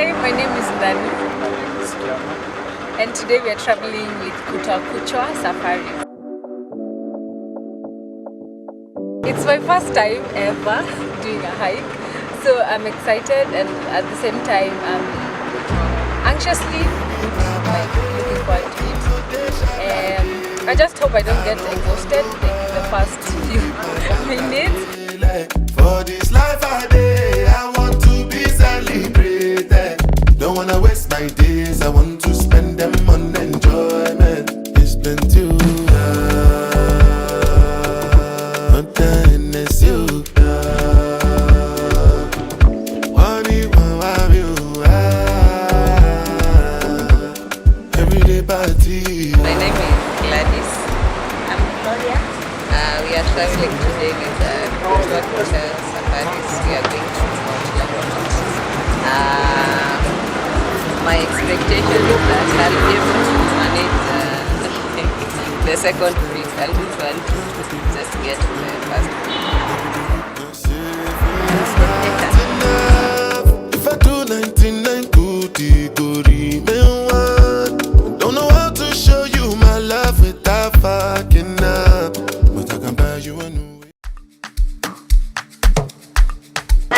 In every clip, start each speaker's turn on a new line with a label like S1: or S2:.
S1: Hi, my name is Dani. And today we are traveling with Kuchwa Safari. It's my first time ever doing a hike, so I'm excited and at the same time I'm anxiously looking forward to it. I just hope I don't get exhausted in the first few minutes.
S2: For this life I want to be celebrated. Don't wanna waste my days, I want to spend them on enjoyment. It's been too long, and it's you. Everyday party.
S3: My name is Gladys. I'm Gloria. We are traveling today with Longonot Safaris. We are going to Longonot. My expectation is that I'll be able to manage the second trip. I'll be trying to just get to the first trip.
S2: If I do 99 good, don't know how to show you my love without fucking up, but I can buy you a new.
S4: I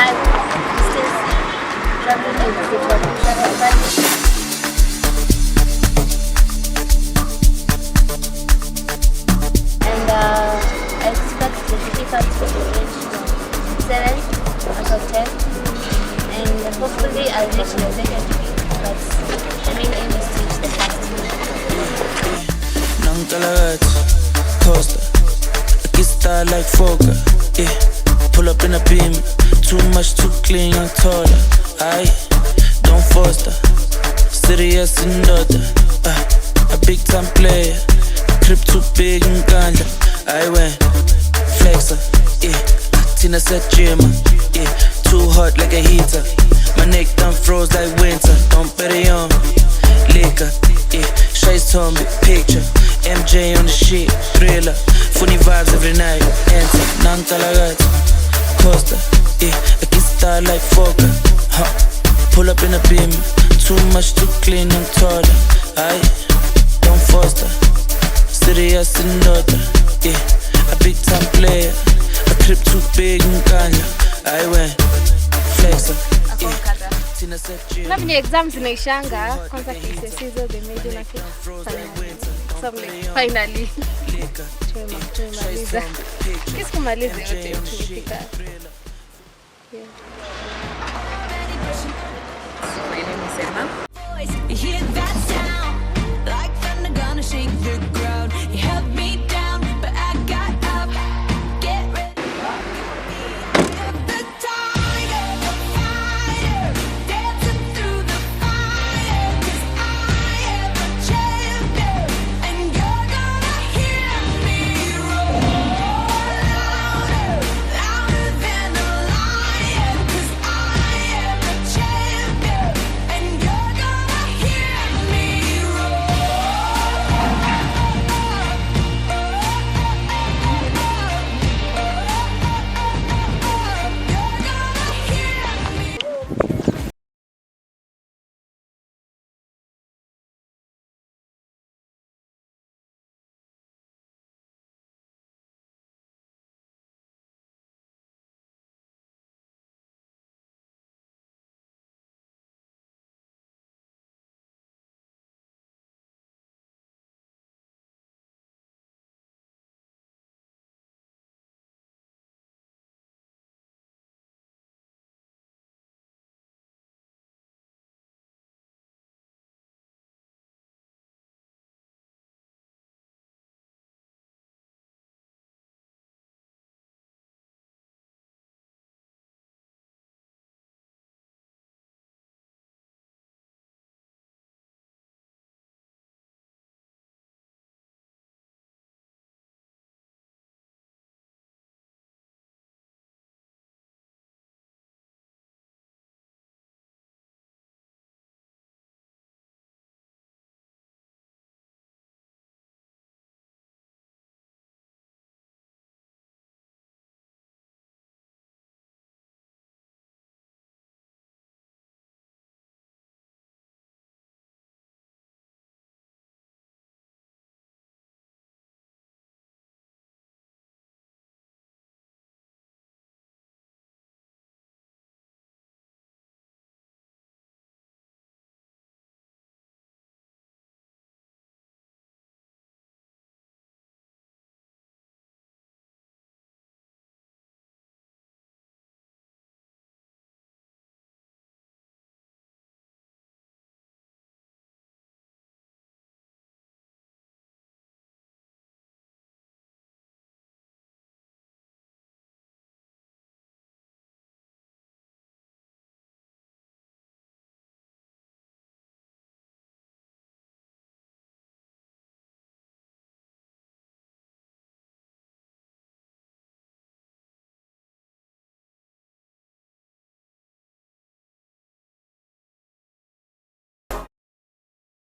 S4: expect the difficulty to reach 7 out of 10, and hopefully I'll reach the second week, but the main aim is to reach the first week.
S5: Longonot Costa, I get star like Fokker, yeah. Pull up in a beam, too much, too clean, young taller. I don't foster, serious and daughter. A big time player, crib too big and ganja. I went flexer, yeah. Tina said Jimmer, yeah. Too hot like a heater. My neck done froze like winter. Don't bet it on liquor, yeah. Shades on me, picture. MJ on the shit, thriller. Funny vibes every night. Enter, Longonot Costa, yeah. I get star like Fokker, huh. Pull up in a beam, too much, too clean and taller. I don't foster, serious and daughter, yeah. A big time player, a crib too big and ganja. I went flexer, yeah. Tina said
S1: Na vile exams zinaishanga kwanza KCSE hizo zimeje na so finally tumemaliza. Kesi kumaliza yote tulifika.
S3: My name is Emma.